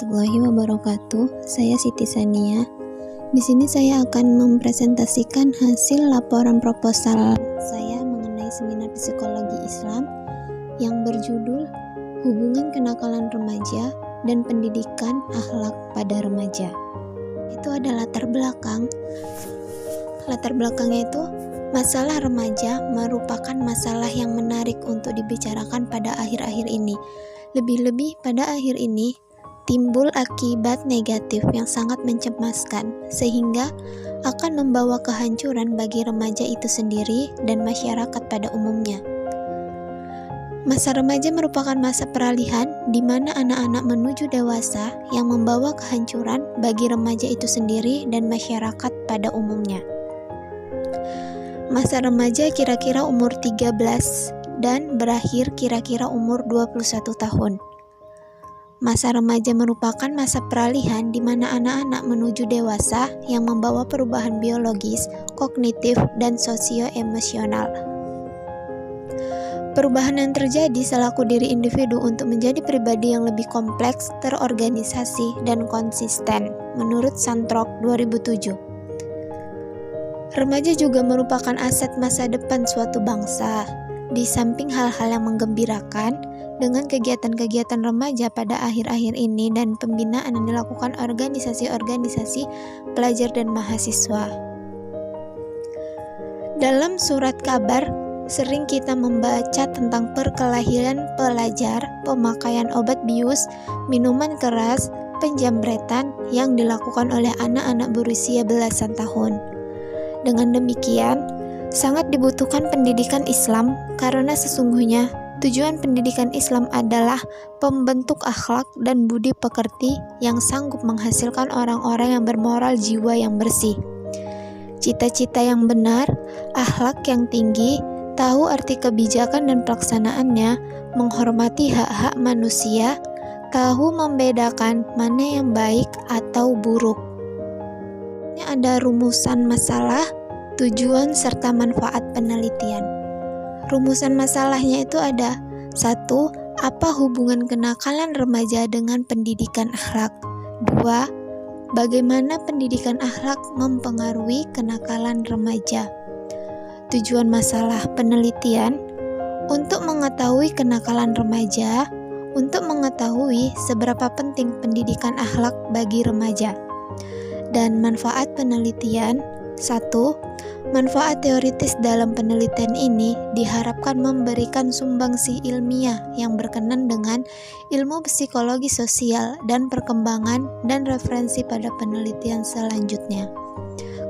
warahmatullahi wabarakatuh. Saya Siti Sania. Di sini saya akan mempresentasikan hasil laporan proposal saya mengenai seminar psikologi Islam yang berjudul Hubungan Kenakalan Remaja dan Pendidikan Akhlak pada Remaja. Itu ada latar belakang. Latar belakangnya itu masalah remaja merupakan masalah yang menarik untuk dibicarakan pada akhir-akhir ini. Lebih-lebih pada akhir ini timbul akibat negatif yang sangat mencemaskan sehingga akan membawa kehancuran bagi remaja itu sendiri dan masyarakat pada umumnya. Masa remaja merupakan masa peralihan di mana anak-anak menuju dewasa yang membawa kehancuran bagi remaja itu sendiri dan masyarakat pada umumnya. Masa remaja kira-kira umur 13 dan berakhir kira-kira umur 21 tahun. Masa remaja merupakan masa peralihan di mana anak-anak menuju dewasa yang membawa perubahan biologis, kognitif, dan sosio-emosional. Perubahan yang terjadi selaku diri individu untuk menjadi pribadi yang lebih kompleks, terorganisasi, dan konsisten, menurut Santrok 2007. Remaja juga merupakan aset masa depan suatu bangsa. Di samping hal-hal yang menggembirakan, dengan kegiatan-kegiatan remaja pada akhir-akhir ini dan pembinaan yang dilakukan organisasi-organisasi pelajar dan mahasiswa. Dalam surat kabar, sering kita membaca tentang perkelahian pelajar, pemakaian obat bius, minuman keras, penjambretan yang dilakukan oleh anak-anak berusia belasan tahun. Dengan demikian, sangat dibutuhkan pendidikan Islam karena sesungguhnya tujuan pendidikan Islam adalah pembentuk akhlak dan budi pekerti yang sanggup menghasilkan orang-orang yang bermoral jiwa yang bersih. Cita-cita yang benar, akhlak yang tinggi, tahu arti kebijakan dan pelaksanaannya, menghormati hak-hak manusia, tahu membedakan mana yang baik atau buruk. Ini ada rumusan masalah, tujuan serta manfaat penelitian. Rumusan masalahnya itu ada 1. Apa hubungan kenakalan remaja dengan pendidikan akhlak? 2. Bagaimana pendidikan akhlak mempengaruhi kenakalan remaja? Tujuan masalah penelitian untuk mengetahui kenakalan remaja, untuk mengetahui seberapa penting pendidikan akhlak bagi remaja. Dan manfaat penelitian 1. Manfaat teoritis dalam penelitian ini diharapkan memberikan sumbangsih ilmiah yang berkenan dengan ilmu psikologi sosial dan perkembangan dan referensi pada penelitian selanjutnya.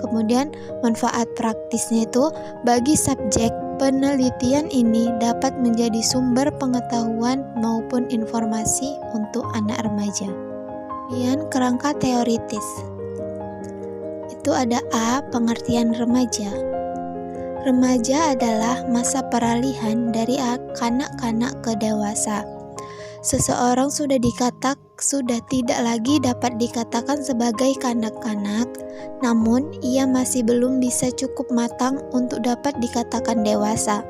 Kemudian manfaat praktisnya itu bagi subjek penelitian ini dapat menjadi sumber pengetahuan maupun informasi untuk anak remaja. Kemudian kerangka teoritis. Itu ada A. Pengertian remaja. Remaja adalah masa peralihan dari kanak-kanak ke dewasa. Seseorang sudah tidak lagi dapat dikatakan sebagai kanak-kanak, namun ia masih belum bisa cukup matang untuk dapat dikatakan dewasa.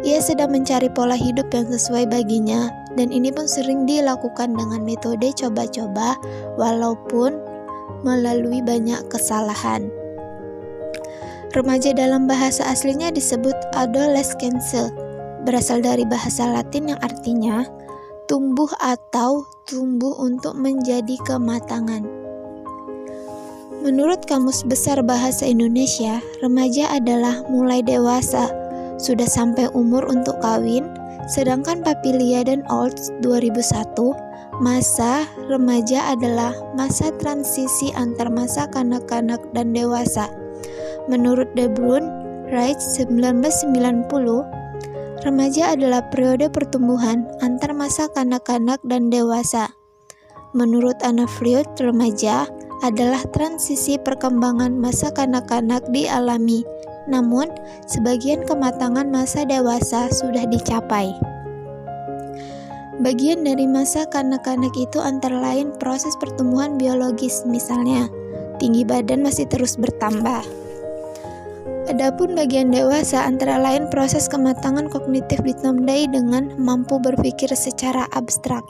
Ia sedang mencari pola hidup yang sesuai baginya, dan ini pun sering dilakukan dengan metode coba-coba, walaupun melalui banyak kesalahan. Remaja dalam bahasa aslinya disebut adolescence, berasal dari bahasa Latin yang artinya tumbuh atau tumbuh untuk menjadi kematangan. Menurut Kamus Besar Bahasa Indonesia, remaja adalah mulai dewasa, sudah sampai umur untuk kawin, sedangkan Papilia dan Olds 2001, masa remaja adalah masa transisi antar masa kanak-kanak dan dewasa. Menurut De Bruin, Wright 1990, remaja adalah periode pertumbuhan antar masa kanak-kanak dan dewasa. Menurut Anna Freud, remaja adalah transisi perkembangan masa kanak-kanak dialami, namun sebagian kematangan masa dewasa sudah dicapai. Bagian dari masa kanak-kanak itu antara lain proses pertumbuhan biologis, misalnya tinggi badan masih terus bertambah. Adapun bagian dewasa antara lain proses kematangan kognitif ditandai dengan mampu berpikir secara abstrak.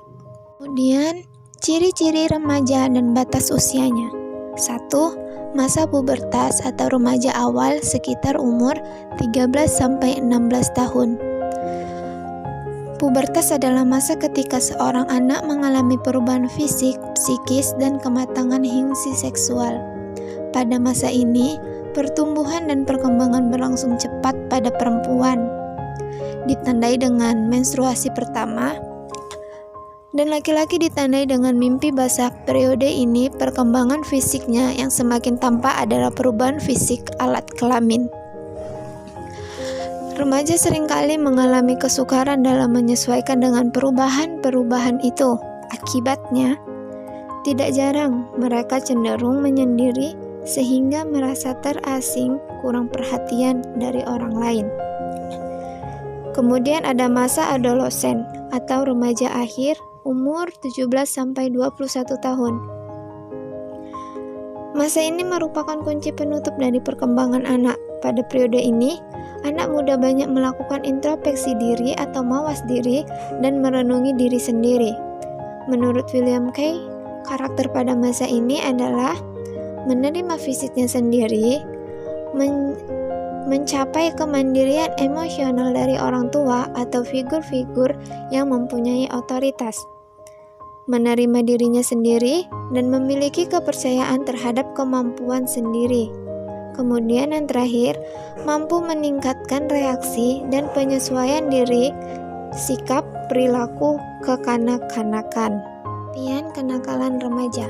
Kemudian Ciri-ciri remaja dan batas usianya. 1. Masa pubertas atau remaja awal sekitar umur 13-16 tahun. Pubertas adalah masa ketika seorang anak mengalami perubahan fisik, psikis, dan kematangan hingga seksual. Pada masa ini, pertumbuhan dan perkembangan berlangsung cepat pada perempuan, ditandai dengan menstruasi pertama, dan laki-laki ditandai dengan mimpi basah. Periode ini, perkembangan fisiknya yang semakin tampak adalah perubahan fisik alat kelamin. Remaja seringkali mengalami kesukaran dalam menyesuaikan dengan perubahan-perubahan itu. Akibatnya, tidak jarang mereka cenderung menyendiri sehingga merasa terasing, kurang perhatian dari orang lain. Kemudian ada masa adolesen atau remaja akhir, umur 17-21 tahun. Masa ini merupakan kunci penutup dari perkembangan anak. Pada periode ini, anak muda banyak melakukan introspeksi diri atau mawas diri dan merenungi diri sendiri. Menurut William Kay, karakter pada masa ini adalah menerima fisiknya sendiri, mencapai kemandirian emosional dari orang tua atau figur-figur yang mempunyai otoritas, menerima dirinya sendiri, dan memiliki kepercayaan terhadap kemampuan sendiri. Kemudian yang terakhir, mampu meningkatkan reaksi dan penyesuaian diri, sikap, perilaku kekanak-kanakan. Kenakalan remaja.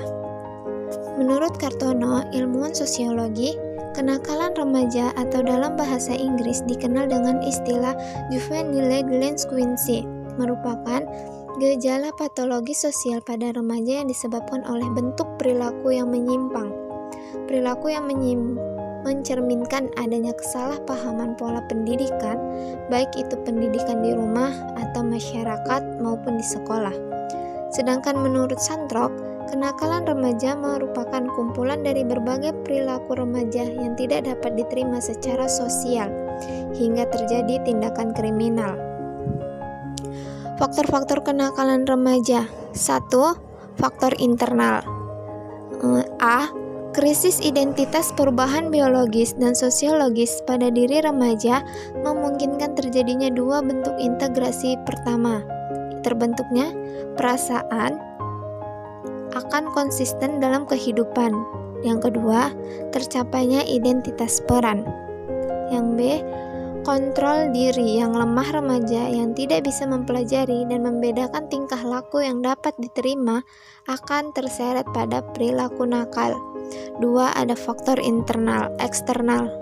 Menurut Kartono, ilmuwan sosiologi, kenakalan remaja atau dalam bahasa Inggris dikenal dengan istilah juvenile delinquency merupakan gejala patologi sosial pada remaja yang disebabkan oleh bentuk perilaku yang menyimpang. Perilaku yang mencerminkan adanya kesalahpahaman pola pendidikan, baik itu pendidikan di rumah atau masyarakat maupun di sekolah. Sedangkan menurut Santrok, kenakalan remaja merupakan kumpulan dari berbagai perilaku remaja yang tidak dapat diterima secara sosial, hingga terjadi tindakan kriminal. Faktor-faktor kenakalan remaja. 1. Faktor internal. A. Krisis identitas. Perubahan biologis dan sosiologis pada diri remaja memungkinkan terjadinya dua bentuk integrasi. Pertama, terbentuknya perasaan akan konsisten dalam kehidupan. Yang kedua, tercapainya identitas peran. Yang B, kontrol diri yang lemah remaja yang tidak bisa mempelajari dan membedakan tingkah laku yang dapat diterima akan terseret pada perilaku nakal. 2. Ada faktor eksternal.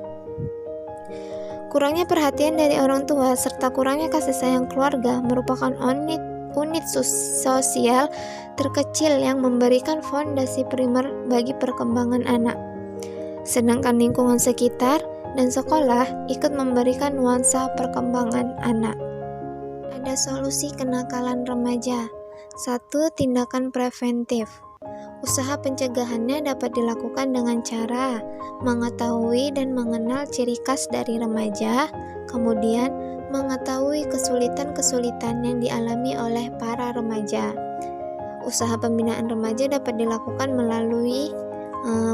Kurangnya perhatian dari orang tua serta kurangnya kasih sayang keluarga merupakan unit sosial terkecil yang memberikan fondasi primer bagi perkembangan anak. Sedangkan lingkungan sekitar dan sekolah ikut memberikan nuansa perkembangan anak. Ada solusi kenakalan remaja. 1. Tindakan preventif. Usaha pencegahannya dapat dilakukan dengan cara mengetahui dan mengenal ciri khas dari remaja, kemudian mengetahui kesulitan-kesulitan yang dialami oleh para remaja. Usaha pembinaan remaja dapat dilakukan melalui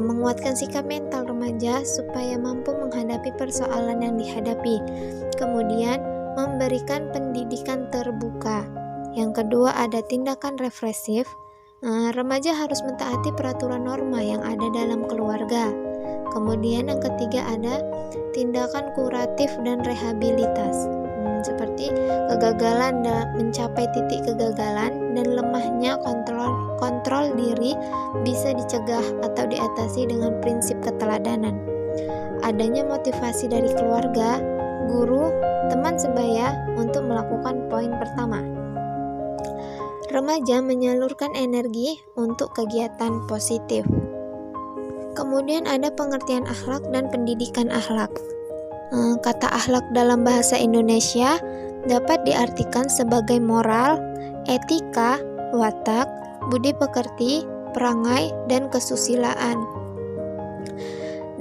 menguatkan sikap mental remaja supaya mampu menghadapi persoalan yang dihadapi. Kemudian, memberikan pendidikan terbuka. Yang kedua, ada tindakan represif. Remaja harus mentaati peraturan norma yang ada dalam keluarga. Kemudian yang ketiga ada tindakan kuratif dan rehabilitas, seperti kegagalan mencapai titik kegagalan dan lemahnya kontrol diri bisa dicegah atau diatasi dengan prinsip keteladanan. Adanya motivasi dari keluarga, guru, teman sebaya untuk melakukan poin pertama. Remaja menyalurkan energi untuk kegiatan positif. Kemudian ada pengertian akhlak dan pendidikan akhlak. Kata akhlak dalam bahasa Indonesia dapat diartikan sebagai moral, etika, watak, budi pekerti, perangai, dan kesusilaan.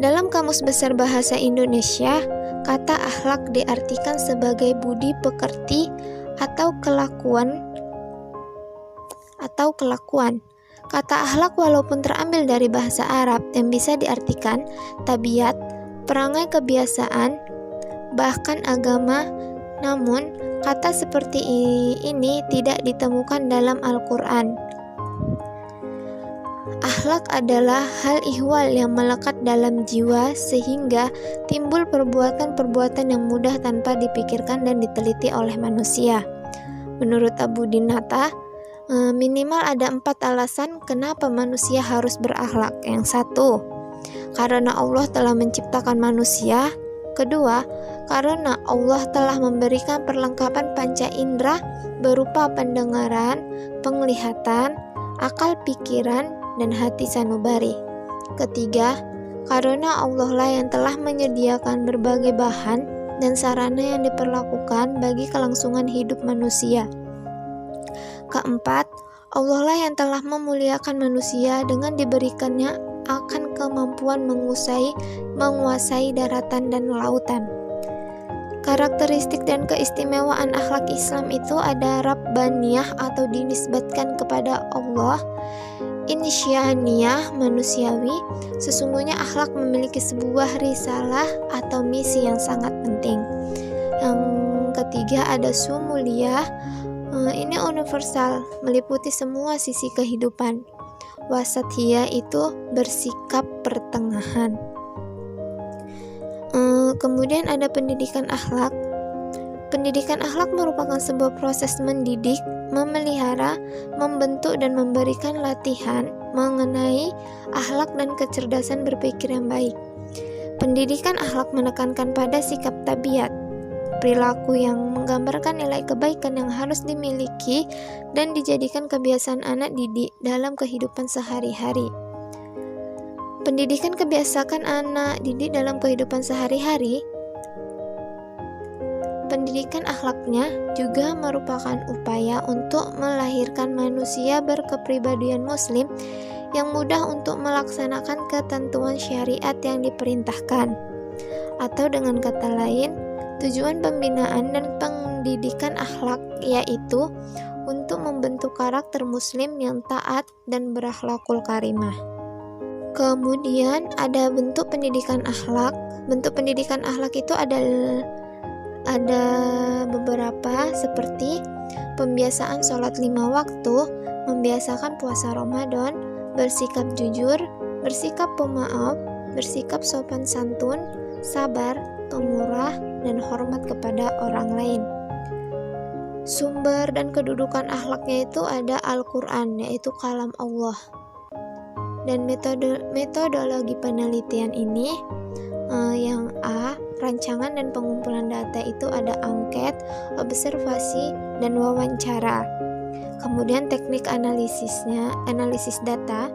Dalam Kamus Besar Bahasa Indonesia, kata akhlak diartikan sebagai budi pekerti atau kelakuan Kata akhlak walaupun terambil dari bahasa Arab yang bisa diartikan tabiat, perangai, kebiasaan, bahkan agama, namun kata seperti ini tidak ditemukan dalam Al-Quran. Akhlak adalah hal ihwal yang melekat dalam jiwa sehingga timbul perbuatan-perbuatan yang mudah tanpa dipikirkan dan diteliti oleh manusia. Menurut Abu Dinata, minimal ada 4 alasan kenapa manusia harus berakhlak. Yang 1, karena Allah telah menciptakan manusia. Kedua, karena Allah telah memberikan perlengkapan panca indera berupa pendengaran, penglihatan, akal pikiran, dan hati sanubari. Ketiga, karena Allah lah yang telah menyediakan berbagai bahan dan sarana yang diperlakukan bagi kelangsungan hidup manusia. Keempat, Allah lah yang telah memuliakan manusia dengan diberikannya akan kemampuan menguasai daratan dan lautan. Karakteristik dan keistimewaan akhlak Islam itu ada Rabbaniyah atau dinisbatkan kepada Allah, Insyaniyah manusiawi. Sesungguhnya akhlak memiliki sebuah risalah atau misi yang sangat penting. Yang ketiga ada Sumuliyah, ini universal, meliputi semua sisi kehidupan. Wasatiyah itu bersikap pertengahan. Kemudian ada pendidikan akhlak. Pendidikan akhlak merupakan sebuah proses mendidik, memelihara, membentuk dan memberikan latihan mengenai akhlak dan kecerdasan berpikir yang baik. Pendidikan akhlak menekankan pada sikap tabiat, perilaku yang menggambarkan nilai kebaikan yang harus dimiliki dan dijadikan kebiasaan anak didik dalam kehidupan sehari-hari. Pendidikan kebiasaan anak didik dalam kehidupan sehari-hari. Pendidikan akhlaknya juga merupakan upaya untuk melahirkan manusia berkepribadian muslim yang mudah untuk melaksanakan ketentuan syariat yang diperintahkan. Atau dengan kata lain, tujuan pembinaan dan pendidikan akhlak yaitu untuk membentuk karakter muslim yang taat dan berakhlakul karimah. Kemudian ada bentuk pendidikan akhlak. Bentuk pendidikan akhlak itu ada beberapa seperti pembiasaan sholat 5 waktu, membiasakan puasa Ramadan, bersikap jujur, bersikap pemaaf, bersikap sopan santun, sabar, pemurah, dan hormat kepada orang lain. Sumber dan kedudukan akhlaknya itu ada Al-Quran, yaitu kalam Allah. Dan metodologi penelitian ini yang A, rancangan dan pengumpulan data itu ada angket, observasi, dan wawancara. Kemudian teknik analisisnya, analisis data.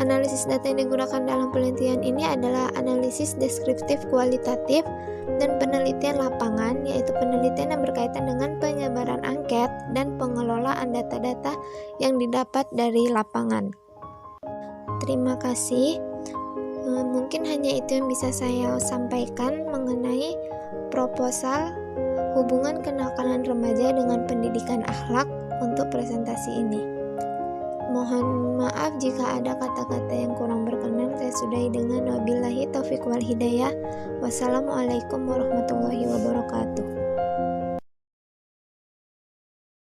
Analisis data yang digunakan dalam penelitian ini adalah analisis deskriptif kualitatif dan penelitian lapangan, yaitu penelitian yang berkaitan dengan penyebaran angket dan pengelolaan data-data yang didapat dari lapangan. Terima kasih. Mungkin hanya itu yang bisa saya sampaikan mengenai proposal hubungan kenakalan remaja dengan pendidikan akhlak untuk presentasi ini. Mohon maaf jika ada kata-kata yang kurang berkenan. Saya sudahi dengan wabillahi taufiq wal hidayah. Wassalamualaikum warahmatullahi wabarakatuh.